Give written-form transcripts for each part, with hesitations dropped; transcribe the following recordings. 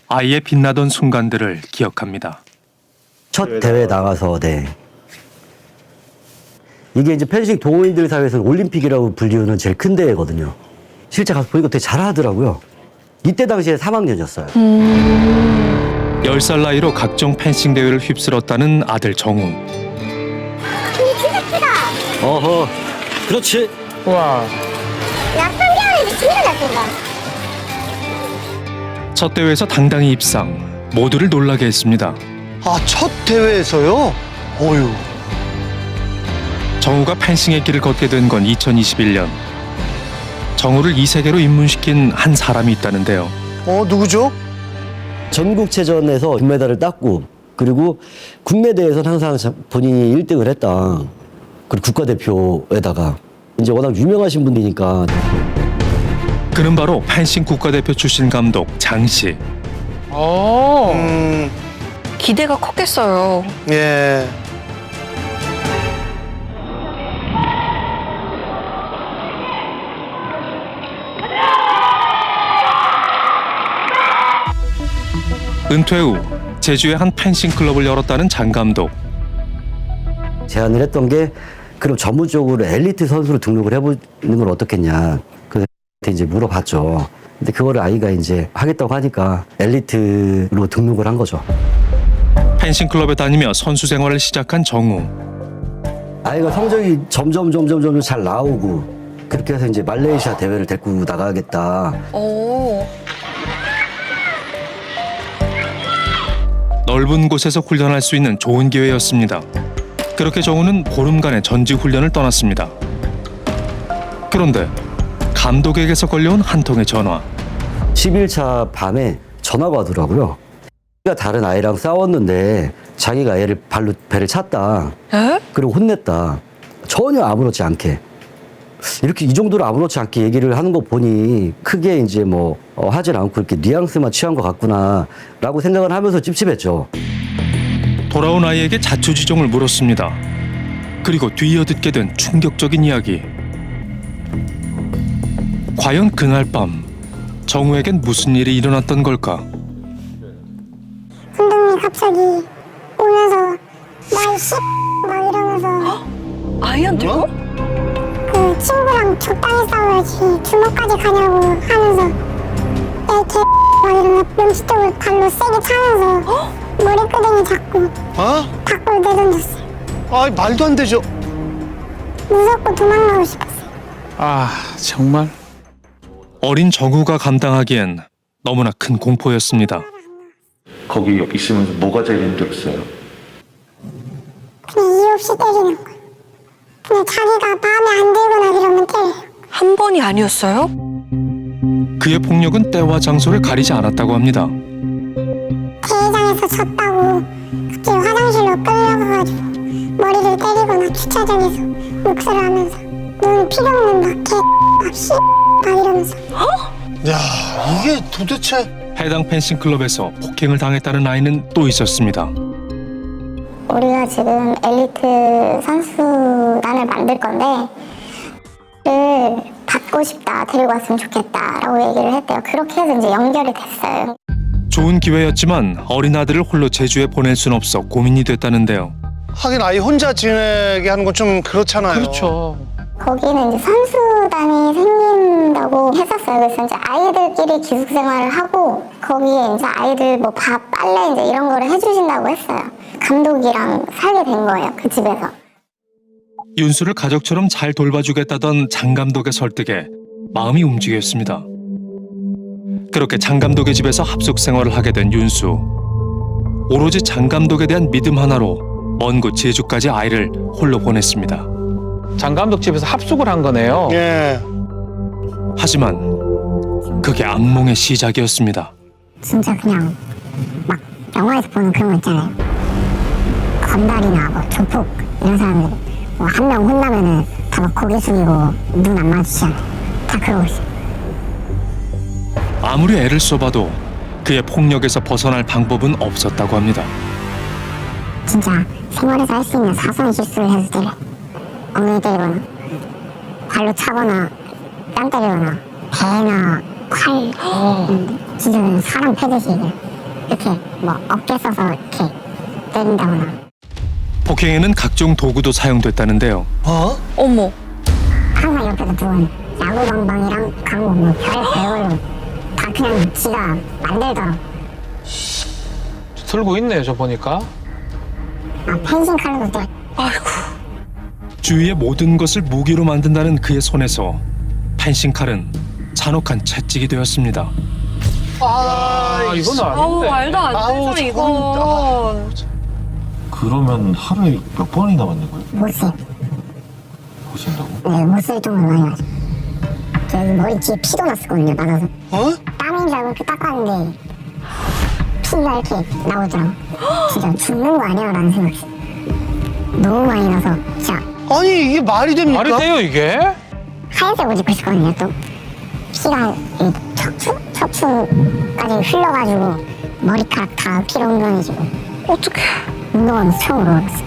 아이의 빛나던 순간들을 기억합니다. 첫 대회 나가서 이게 이제 펜싱 동호인들 사이에서는 올림픽이라고 불리우는 제일 큰 대회거든요. 실제 가서 보니까 되게 잘하더라고요. 이때 당시에 3학년이었어요. 10살 나이로 각종 펜싱 대회를 휩쓸었다는 아들 정우. 어허, 그렇지. 와. 나 3개월에 미친다 났던가. 첫 대회에서 당당히 입상. 모두를 놀라게 했습니다. 아, 첫 대회에서요? 어휴. 정우가 펜싱의 길을 걷게 된 건 2021년. 정우를 이 세계로 입문시킨 한 사람이 있다는데요. 누구죠? 전국체전에서 금메달을 땄고, 그리고 국내대회에서는 항상 본인이 1등을 했다. 그리고 국가대표에다가 이제 워낙 유명하신 분이니까. 그는 바로 펜싱 국가대표 출신 감독 장 씨. 기대가 컸겠어요. 예. 은퇴 후 제주의 한 펜싱 클럽을 열었다는 장 감독. 제안을 했던 게, 그럼 전문적으로 엘리트 선수로 등록을 해보는 건 어떻겠냐. 그래서 이제 물어봤죠. 근데 그거를 아이가 이제 하겠다고 하니까 엘리트로 등록을 한 거죠. 펜싱 클럽에 다니며 선수 생활을 시작한 정우. 아이가 성적이 점점 잘 나오고, 그렇게 해서 이제 말레이시아 대회를 데리고 나가겠다. 오. 넓은 곳에서 훈련할 수 있는 좋은 기회였습니다. 그렇게 정우는 보름간의 전지 훈련을 떠났습니다. 그런데 감독에게서 걸려온 한 통의 전화. 10일차 밤에 전화가 와더라고요. 다른 아이랑 싸웠는데 자기가 애를 발로 배를 찼다. 에? 그리고 혼냈다. 전혀 아무렇지 않게. 이렇게 이 정도로 아무렇지 않게 얘기를 하는 거 보니 크게 이제 뭐 하진 않고 이렇게 뉘앙스만 취한 것 같구나 라고 생각을 하면서 찝찝했죠. 돌아온 아이에게 자초지종을 물었습니다. 그리고 뒤이어듣게 된 충격적인 이야기. 과연 그날 밤 정우에겐 무슨 일이 일어났던 걸까? 감독님이 갑자기 오면서 나이씨 막 이러면서 아이한테요? 그 친구랑 적당히 싸워야지 주먹까지 가냐고 하면서 애개 막 이러면서 명치쪽을 발로 세게 차면서 머리끄댕이 잡고 밖으로 내던졌어요. 아, 말도 안 되죠. 무섭고 도망가고 싶었어요. 아, 정말. 어린 정우가 감당하기엔 너무나 큰 공포였습니다. 거기 있으면서 뭐가 제일 힘들었어요? 그냥 이유 없이 때리는 거예요. 그냥 자기가 마음에 안 들거나 이러면 때려요. 한 번이 아니었어요? 그의 폭력은 때와 장소를 가리지 않았다고 합니다. 대회장에서 졌다고 갑자기 화장실로 끌려가가지고 머리를 때리거나 주차장에서 욕설을 하면서 넌 필요 없는 막 이러면서 야, 이게 도대체. 해당 펜싱 클럽에서 폭행을 당했다는 아이는 또 있었습니다. 우리가 지금 엘리트 선수단을 만들 건데 를 받고 싶다, 데리고 왔으면 좋겠다라고 얘기를 했대요. 그렇게 해서 이제 연결이 됐어요. 좋은 기회였지만 어린 아들을 홀로 제주에 보낼 순 없어 고민이 됐다는데요. 하긴 아이 혼자 지내게 하는 건 좀 그렇잖아요. 그렇죠. 거기는 이제 선수단이 생긴다고 했었어요. 그래서 이제 아이들끼리 기숙 생활을 하고 거기에 이제 아이들 뭐 밥, 빨래 이제 이런 거를 해주신다고 했어요. 감독이랑 살게 된 거예요, 그 집에서. 윤수를 가족처럼 잘 돌봐주겠다던 장 감독의 설득에 마음이 움직였습니다. 그렇게 장 감독의 집에서 합숙 생활을 하게 된 윤수. 오로지 장 감독에 대한 믿음 하나로 먼 곳 제주까지 아이를 홀로 보냈습니다. 장 감독 집에서 합숙을 한 거네요. 예. 하지만 그게 악몽의 시작이었습니다. 진짜 그냥 막 영화에서 보는 그런 거 있잖아요. 건달이나 뭐 조폭 이런 사람들 뭐 한 명 혼나면은 다 막 고개 숙이고 눈 안 마주치잖아요. 다 그러고 있어요. 아무리 애를 써봐도 그의 폭력에서 벗어날 방법은 없었다고 합니다. 진짜 생활에서 할 수 있는 사소한 실수를 해도 때려. 엉덩이 때리거나 발로 차거나 뺨 때리거나 배나 칼 진짜 그냥 사람 패듯이 이렇게 뭐 어깨 써서 이렇게 때린다거나. 폭행에는 각종 도구도 사용됐다는데요. 어? 어머. 항상 옆에서 두은 야구방방이랑 강호 뭐 별걸로 다 그냥 지가 만들더라고. 들고 있네요, 저 보니까. 아, 펜싱 칼도 또 아이고. 주위의 모든 것을 무기로 만든다는 그의 손에서 펜싱 칼은 잔혹한 채찍이 되었습니다. 이건 아우 아닌데. 말도 안 아우, 되죠 저건- 이건. 그러면 하루에 몇 번이나 맞는 거예요? 못쓸. 보신다고? 네, 못쓸 돈을 많이 맞아. 저 여기 머리 뒤에 피도 났었거든요, 맞아서. 어? 땀인 줄 알고 이렇게 닦았는데 피가 이렇게 나오더라고. 진짜 죽는 거 아니야? 라는 생각이 너무 많이 나서 진짜 아니 이게 말이 됩니까? 말이 돼요, 이게? 하얀색 옷 입고 있었거든요. 또 피가 이 척추까지 흘러가지고 머리카락 다 피로 엉덩이지고 어떡해. 운동하면서 처음으로 울었어요.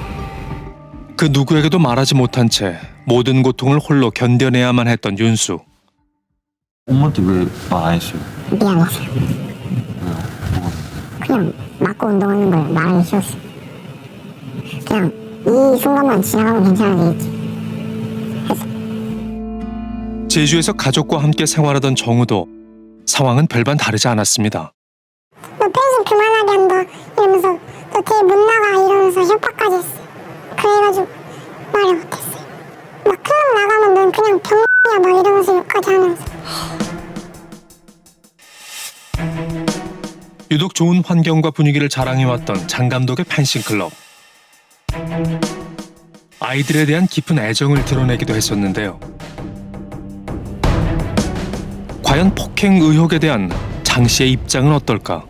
그 누구에게도 말하지 못한 채 모든 고통을 홀로 견뎌내야만 했던 윤수. 엄마한테 왜 말 안 했어요? 미안했어요. 그냥 맞고 운동하는 걸 말하기 싫었어요. 그냥 이 순간만 지나가면 괜찮아지겠지. 제주에서 가족과 함께 생활하던 정우도 상황은 별반 다르지 않았습니다. 너 펜싱 그만하게 한다 이러면서 너 대회 못 나가 이러면서 협박까지 했어요. 그래가지고 말을 못했어요. 막 클럽 나가면 넌 그냥 병이야 막 이러면서 욕까지 하면서. 유독 좋은 환경과 분위기를 자랑해왔던 장 감독의 펜싱 클럽. 아이들에 대한 깊은 애정을 드러내기도 했었는데요. 과연 폭행 의혹에 대한 장 씨의 입장은 어떨까?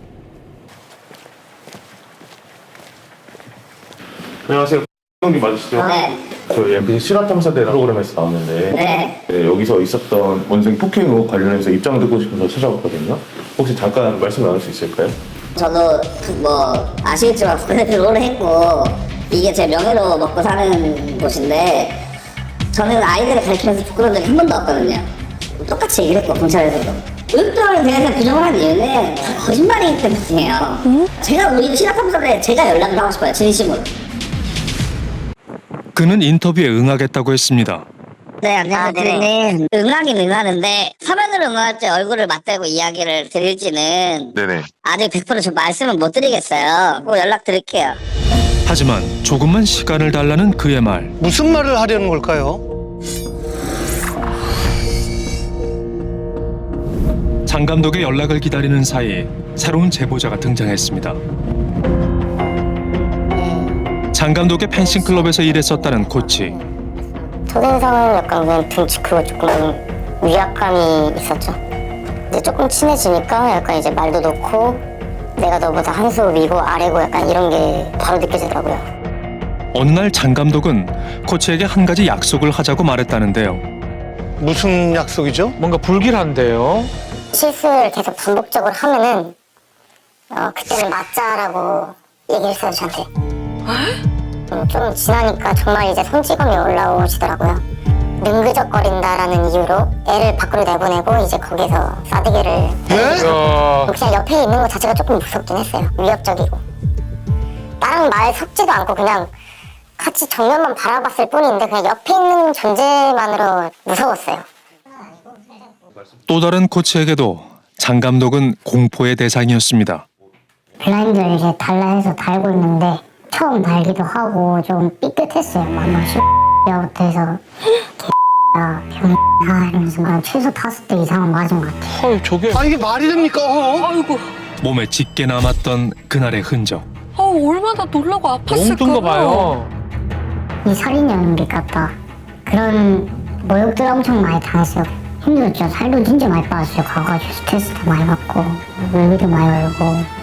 안녕하세요. 형님 맞으시죠? 네. 저희 MBC 실화탐사대 프로그램에서 나왔는데 네. 여기서 있었던 원생 폭행 의혹 관련해서 입장 듣고 싶어서 찾아왔거든요. 혹시 잠깐 말씀 나눌 수 있을까요? 저도 뭐 아시겠지만 국내를 오래 했고 이게 제 명예로 먹고 사는 곳인데 저는 아이들을 가르치면서 부끄러운 적이 한 번도 없거든요. 똑같이 얘기를 했고 경찰에서도 의도를 대해서 규정을 한 이유는 다 거짓말이기 때문이에요. 제가 우리 신학탐사대 제가 연락을 하고 싶어요, 진심으로. 그는 인터뷰에 응하겠다고 했습니다. 네, 안녕하세요, 대리님. 응하긴 응하는데 화면으로 응할지 얼굴을 맞대고 이야기를 드릴지는 네네. 아직 100% 말씀은 못 드리겠어요. 꼭 연락 드릴게요. 하지만 조금만 시간을 달라는 그의 말. 무슨 말을 하려는 걸까요? 장 감독의 연락을 기다리는 사이 새로운 제보자가 등장했습니다. 장 감독의 펜싱 클럽에서 일했었다는 코치. 조대성은 약간 그냥 등치 크고 조금 위압감이 있었죠. 이제 조금 친해지니까 약간 이제 말도 놓고 내가 너보다 한 수 위고 아래고 약간 이런 게 바로 느껴지더라고요. 어느 날 장 감독은 코치에게 한 가지 약속을 하자고 말했다는데요. 무슨 약속이죠? 뭔가 불길한데요. 실수를 계속 반복적으로 하면은 그때는 맞자라고 얘기했어요 저한테. 좀 지나니까 정말 이제 성취감이 올라오시더라고요. 능그적거린다라는 이유로 애를 밖으로 내보내고 이제 거기서 싸대기를 네? 그냥 옆에 있는 것 자체가 조금 무섭긴 했어요. 위협적이고 나랑 말 섞지도 않고 그냥 같이 정면만 바라봤을 뿐인데 그냥 옆에 있는 존재만으로 무서웠어요. 또 다른 코치에게도 장 감독은 공포의 대상이었습니다. 블라인드를 이제 달라 해서 달고 있는데 처음 달기도 하고 좀 삐끗했어요. 막 X부터 해서 X야, 병이야 이러면서 막 최소 5대 이상은 맞은 것 같아요. 아유, 저게. 아 이게 말이 됩니까? 아이고. 몸에 짙게 남았던 그날의 흔적. 얼마나 놀라고 아팠을까요? 멍든가 봐요. 이 살인 연기 같다. 그런 모욕들 엄청 많이 당했어요. 힘들었죠. 살도 진짜 많이 빠졌어요. 가가지고 스트레스도 많이 받고 외비도 많이 걸고.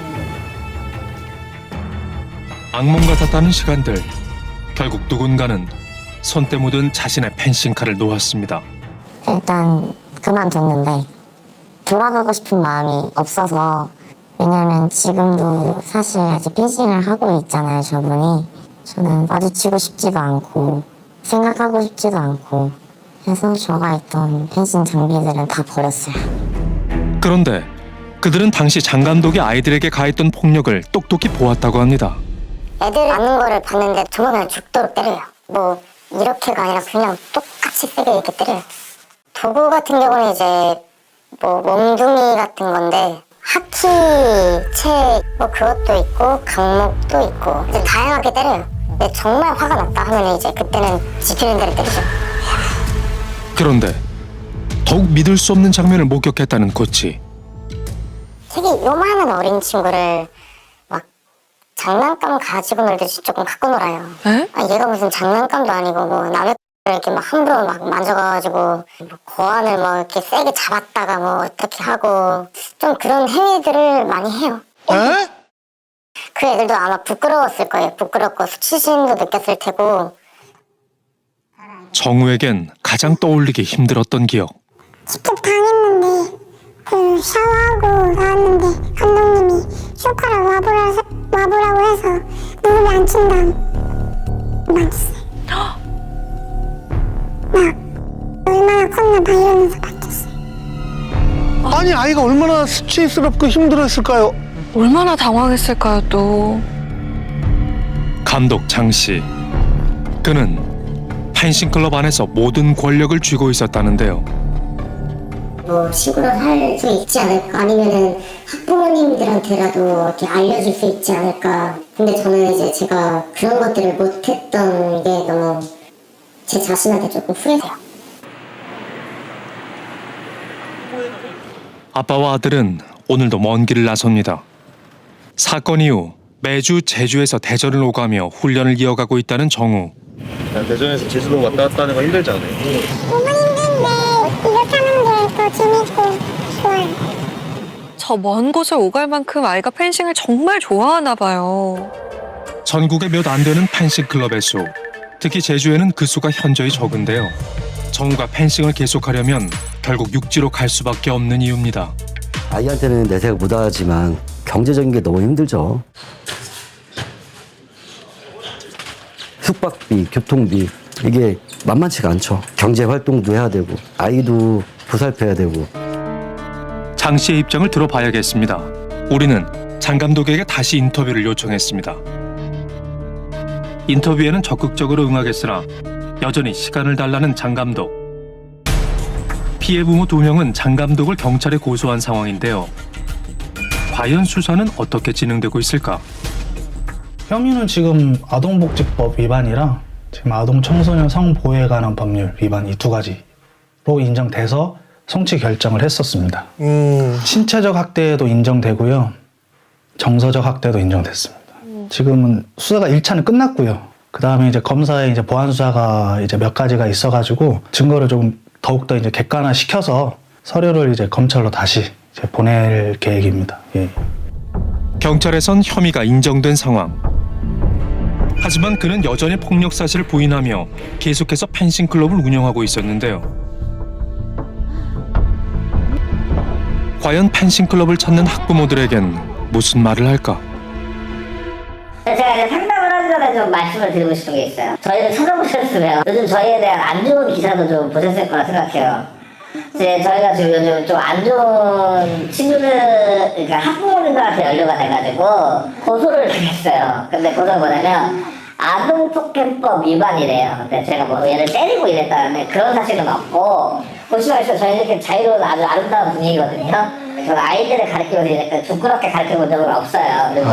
악몽 같았다는 시간들. 결국 누군가는 손때 묻은 자신의 펜싱칼을 놓았습니다. 일단 그만뒀는데 돌아가고 싶은 마음이 없어서 왜냐면 지금도 사실 아직 펜싱을 하고 있잖아요 저분이. 저는 마주치고 싶지도 않고 생각하고 싶지도 않고 해서 저가 있던 펜싱 장비들은 다 버렸어요. 그런데 그들은 당시 장 감독이 아이들에게 가했던 폭력을 똑똑히 보았다고 합니다. 애들 맞는 거를 봤는데 정말 그냥 죽도록 때려요. 뭐 이렇게가 아니라 그냥 똑같이 세게 이렇게 때려요. 도구 같은 경우는 이제 뭐 몽둥이 같은 건데 하키, 책 뭐 그것도 있고 강목도 있고 이제 다양하게 때려요. 근데 정말 화가 났다 하면 이제 그때는 지키는 대로 때리죠. 그런데 더욱 믿을 수 없는 장면을 목격했다는 코치. 되게 요만한 어린 친구를 막 장난감 가지고 놀듯이 조금 갖고 놀아요. 에? 아, 얘가 무슨 장난감도 아니고 뭐 남의 이렇게 막 함부로 막 만져가지고 뭐 고안을 뭐 이렇게 세게 잡았다가 뭐 어떻게 하고 좀 그런 행위들을 많이 해요. 에? 그 애들도 아마 부끄러웠을 거예요. 부끄럽고 수치심도 느꼈을 테고. 정우에겐 가장 떠올리기 힘들었던 기억. 직접 당했는데 그 샤워하고 나왔는데 감독님이 쇼카를 와보라고 해서 무릎에 앉힌다 맞았어요. 막 얼마나 컸나 봐 이러면서 맞았어요. 아니 아이가 얼마나 수치스럽고 힘들었을까요? 얼마나 당황했을까요, 또. 감독 장 씨. 그는 펜싱 클럽 안에서 모든 권력을 쥐고 있었다는데요. 뭐 신고를 할 수 있지 않을까 아니면은 학부모님들한테라도 이렇게 알려줄 수 있지 않을까. 근데 저는 이제 제가 그런 것들을 못했던 게 너무 제 자신한테 조금 후회돼요. 아빠와 아들은 오늘도 먼 길을 나섭니다. 사건 이후 매주 제주에서 대전을 오가며 훈련을 이어가고 있다는 정우. 대전에서 제주도 왔다 갔다 하는 거 힘들지 않아요? 너무 힘든데 이렇게 하는 게 더 재밌고 좋아요. 저 먼 곳을 오갈 만큼 아이가 펜싱을 정말 좋아하나 봐요. 전국에 몇 안 되는 펜싱 클럽의 수. 특히 제주에는 그 수가 현저히 적은데요. 정우가 펜싱을 계속하려면 결국 육지로 갈 수밖에 없는 이유입니다. 아이한테는 내색을 못하지만 경제적인 게 너무 힘들죠. 숙박비, 교통비 이게 만만치가 않죠. 경제 활동도 해야 되고 아이도 보살펴야 되고. 장 씨의 입장을 들어봐야겠습니다. 우리는 장 감독에게 다시 인터뷰를 요청했습니다. 인터뷰에는 적극적으로 응하겠으나 여전히 시간을 달라는 장 감독. 피해 부모 2명은 장 감독을 경찰에 고소한 상황인데요. 과연 수사는 어떻게 진행되고 있을까? 혐의는 지금 아동복지법 위반이랑 지금 아동청소년 성보호에 관한 법률 위반 이 2가지로 인정돼서 송치 결정을 했었습니다. 신체적 학대도 인정되고요. 정서적 학대도 인정됐습니다. 지금은 수사가 1차는 끝났고요. 그 다음에 이제 검사의 이제 보완 수사가 이제 몇 가지가 있어가지고 증거를 조금 더욱더 이제 객관화 시켜서 서류를 이제 검찰로 다시 이제 보낼 계획입니다. 예. 경찰에선 혐의가 인정된 상황. 하지만 그는 여전히 폭력 사실을 부인하며 계속해서 펜싱 클럽을 운영하고 있었는데요. 과연 펜싱 클럽을 찾는 학부모들에겐 무슨 말을 할까? 제가 이제 상담을 하기 전에 좀 말씀을 드리고 싶은 게 있어요. 저희를 찾아보셨으면 요즘 저희에 대한 안 좋은 기사도 좀 보셨을 거라 생각해요. 저희가 지금 요즘 좀 안 좋은 친구들, 그러니까 학부모님들한테 연루가 돼가지고 고소를 했어요. 근데 고소가 뭐냐면 아동폭행법 위반이래요. 근데 제가 뭐 얘를 때리고 이랬다는데 그런 사실은 없고, 보시면 저희 이렇게 자유로운 아주 아름다운 분위기거든요. 저는 아이들을 가르치면서 이렇게 부끄럽게 가르쳐본 적은 없어요. 그리고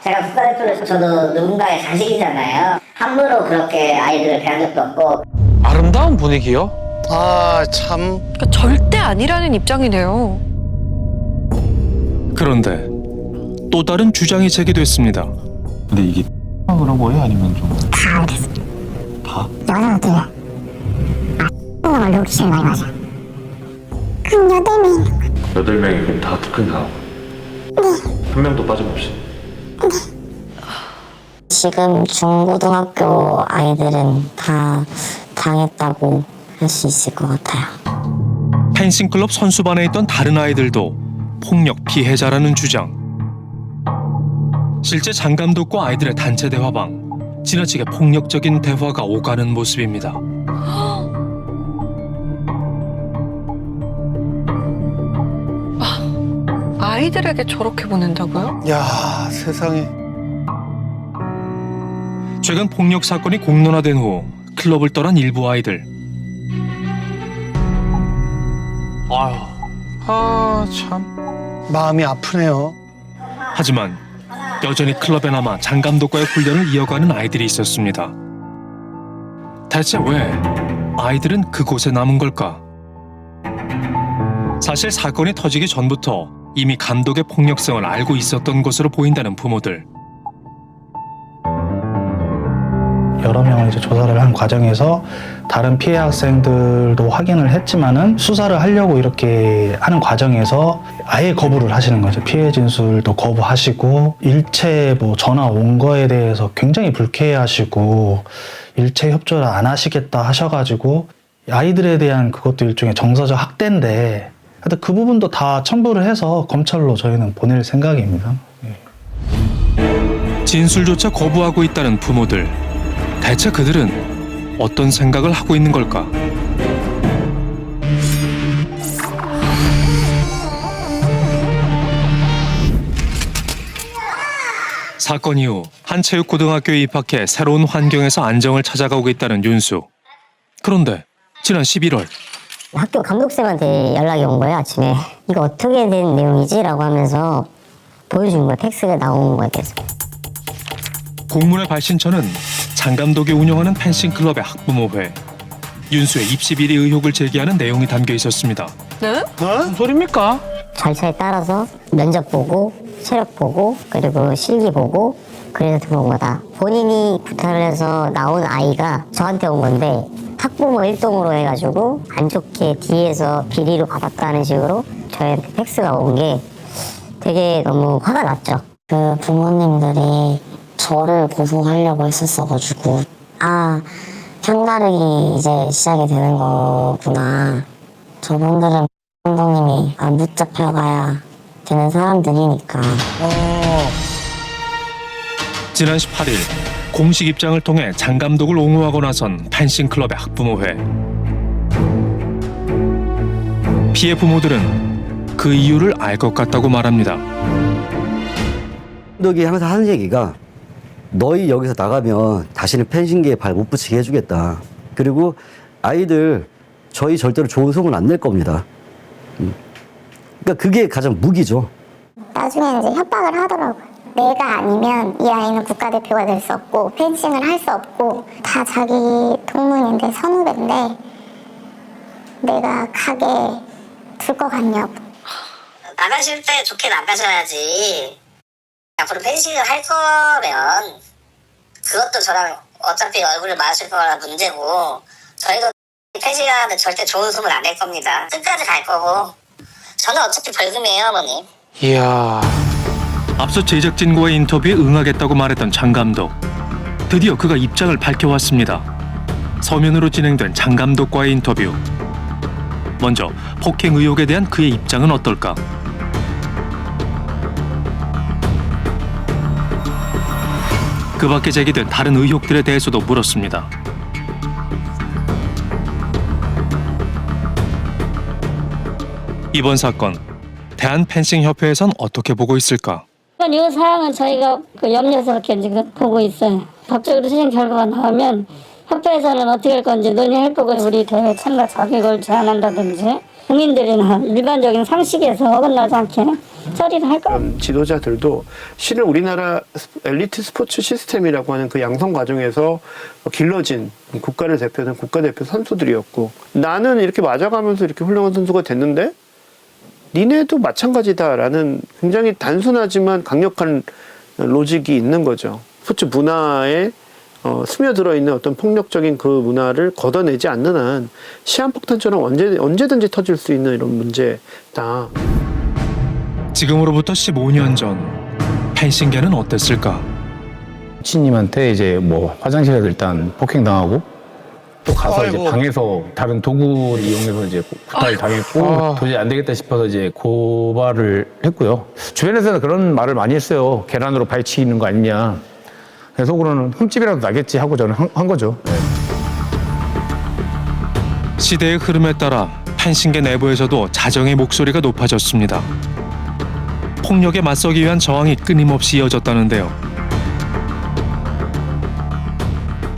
제가 국가대표로서 저도 누군가의 자식이잖아요. 함부로 그렇게 아이들을 대한 적도 없고. 아름다운 분위기요? 아 참. 그러니까 절대 아니라는 입장이네요. 그런데 또 다른 주장이 제기됐습니다. 근데 이게 그런 거예요? 아니면 좀 다 알겠습니다. 다? 여자들은 원래 욕심이 많이 맞아. 한 8명. 8명이 그럼 다 특근 다? 네. 한 명도 빠짐없이? 지금 중고등학교 아이들은 다 당했다고 할 수 있을 것 같아요. 펜싱 클럽 선수반에 있던 다른 아이들도 폭력 피해자라는 주장. 실제 장 감독과 아이들의 단체 대화방. 지나치게 폭력적인 대화가 오가는 모습입니다. 아이들에게 저렇게 보낸다고요? 야, 세상에. 최근 폭력 사건이 공론화된 후 클럽을 떠난 일부 아이들. 아, 참. 마음이 아프네요. 하지만 여전히 클럽에 남아 장 감독과의 훈련을 이어가는 아이들이 있었습니다. 대체 왜 아이들은 그곳에 남은 걸까? 사실 사건이 터지기 전부터 이미 감독의 폭력성을 알고 있었던 것으로 보인다는 부모들. 여러 명을 이제 조사를 한 과정에서 다른 피해 학생들도 확인을 했지만은 수사를 하려고 이렇게 하는 과정에서 아예 거부를 하시는 거죠. 피해 진술도 거부하시고 일체 뭐 전화 온 거에 대해서 굉장히 불쾌해하시고 일체 협조를 안 하시겠다 하셔가지고 아이들에 대한 그것도 일종의 정서적 학대인데 하여튼 그 부분도 다 첨부를 해서 검찰로 저희는 보낼 생각입니다. 진술조차 거부하고 있다는 부모들. 대체 그들은 어떤 생각을 하고 있는 걸까? 사건 이후 한 체육고등학교에 입학해 새로운 환경에서 안정을 찾아가고 있다는 윤수. 그런데 지난 11월 학교 감독쌤한테 연락이 온 거예요, 아침에. 이거 어떻게 된 내용이지? 라고 하면서 보여준 거예요. 텍스가 나온 거에 대해서. 공문의 발신처는 장 감독이 운영하는 펜싱 클럽의 학부모회. 윤수의 입시 비리 의혹을 제기하는 내용이 담겨 있었습니다. 네? 무슨 소리입니까? 절차에 따라서 면접 보고, 체력 보고, 그리고 실기 보고, 그래서 들어온 거다. 본인이 부탁을 해서 나온 아이가 저한테 온 건데 학부모 일동으로 해가지고 안 좋게 뒤에서 비리로 받았다는 식으로 저희한테 팩스가 온 게 되게 너무 화가 났죠. 그 부모님들이 저를 고소하려고 했었어가지고 아, 편가르기 이제 시작이 되는 거구나. 저분들은 감독님이 안 붙잡혀가야 되는 사람들이니까. 지난 18일 공식 입장을 통해 장 감독을 옹호하고 나선 펜싱 클럽의 학부모회. 피해 부모들은 그 이유를 알 것 같다고 말합니다. 감독이 항상 하는 얘기가 너희 여기서 나가면 다시는 펜싱계에 발 못 붙이게 해주겠다. 그리고 아이들 저희 절대로 좋은 소문 안 낼 겁니다. 그러니까 그게 가장 무기죠. 나중에 이제 협박을 하더라고요. 내가 아니면 이 아이는 국가대표가 될 수 없고 펜싱을 할 수 없고 다 자기 동문인데 선후배인데 내가 가게 둘 것 같냐고. 나가실 때 좋게 나가셔야지. 앞으로 펜싱을 할 거면 그것도 저랑 어차피 얼굴을 마주칠 거라 문제고 저희도 펜싱하는데 절대 좋은 소문 안 낼 겁니다. 끝까지 갈 거고 저는 어차피 벌금이에요, 어머니. 이야. 앞서 제작진과의 인터뷰에 응하겠다고 말했던 장 감독. 드디어 그가 입장을 밝혀왔습니다. 서면으로 진행된 장 감독과의 인터뷰. 먼저 폭행 의혹에 대한 그의 입장은 어떨까? 그 밖에 제기된 다른 의혹들에 대해서도 물었습니다. 이번 사건, 대한펜싱협회에선 어떻게 보고 있을까? 이 사항은 저희가 염려스럽게 지금 보고 있어요. 법적으로 시행 결과가 나오면 협회에서는 어떻게 할 건지 논의할 거고 우리 대회 참가 자격을 제한한다든지 국민들이나 일반적인 상식에서 어긋나지 않게 처리를 할 거예요. 지도자들도 실은 우리나라 엘리트 스포츠 시스템이라고 하는 그 양성 과정에서 길러진 국가를 대표하는 국가대표 선수들이었고 나는 이렇게 맞아가면서 이렇게 훌륭한 선수가 됐는데 니네도 마찬가지다라는 굉장히 단순하지만 강력한 로직이 있는 거죠. 스포츠 문화에 스며들어 있는 어떤 폭력적인 그 문화를 걷어내지 않는 한 시한폭탄처럼 언제든지 터질 수 있는 이런 문제다. 지금으로부터 15년 전 펜싱계는 어땠을까? 코치님한테 이제 뭐 화장실에서 일단 폭행당하고 또 가서 이제 방에서 다른 도구를 이용해서 이제 구타를 당했고 도저히 안 되겠다 싶어서 이제 고발을 했고요. 주변에서는 그런 말을 많이 했어요. 계란으로 발치는 거 아니냐. 속으로는 흠집이라도 나겠지 하고 저는 한 거죠. 네. 시대의 흐름에 따라 펜싱계 내부에서도 자정의 목소리가 높아졌습니다. 폭력에 맞서기 위한 저항이 끊임없이 이어졌다는데요.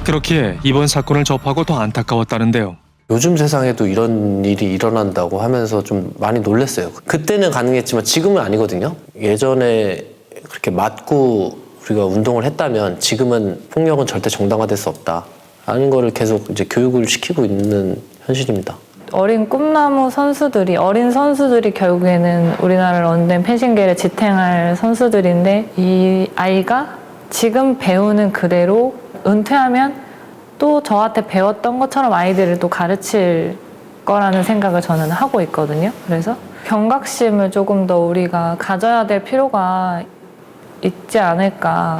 그렇기에 이번 사건을 접하고 더 안타까웠다는데요. 요즘 세상에도 이런 일이 일어난다고 하면서 좀 많이 놀랐어요. 그때는 가능했지만 지금은 아니거든요. 예전에 그렇게 맞고 우리가 운동을 했다면 지금은 폭력은 절대 정당화될 수 없다. 라는 거를 계속 이제 교육을 시키고 있는 현실입니다. 어린 꿈나무 선수들이, 어린 선수들이 결국에는 우리나라를 얻는 펜싱계를 지탱할 선수들인데, 이 아이가 지금 배우는 그대로 은퇴하면 또 저한테 배웠던 것처럼 아이들을 또 가르칠 거라는 생각을 저는 하고 있거든요. 그래서 경각심을 조금 더 우리가 가져야 될 필요가 있지 않을까.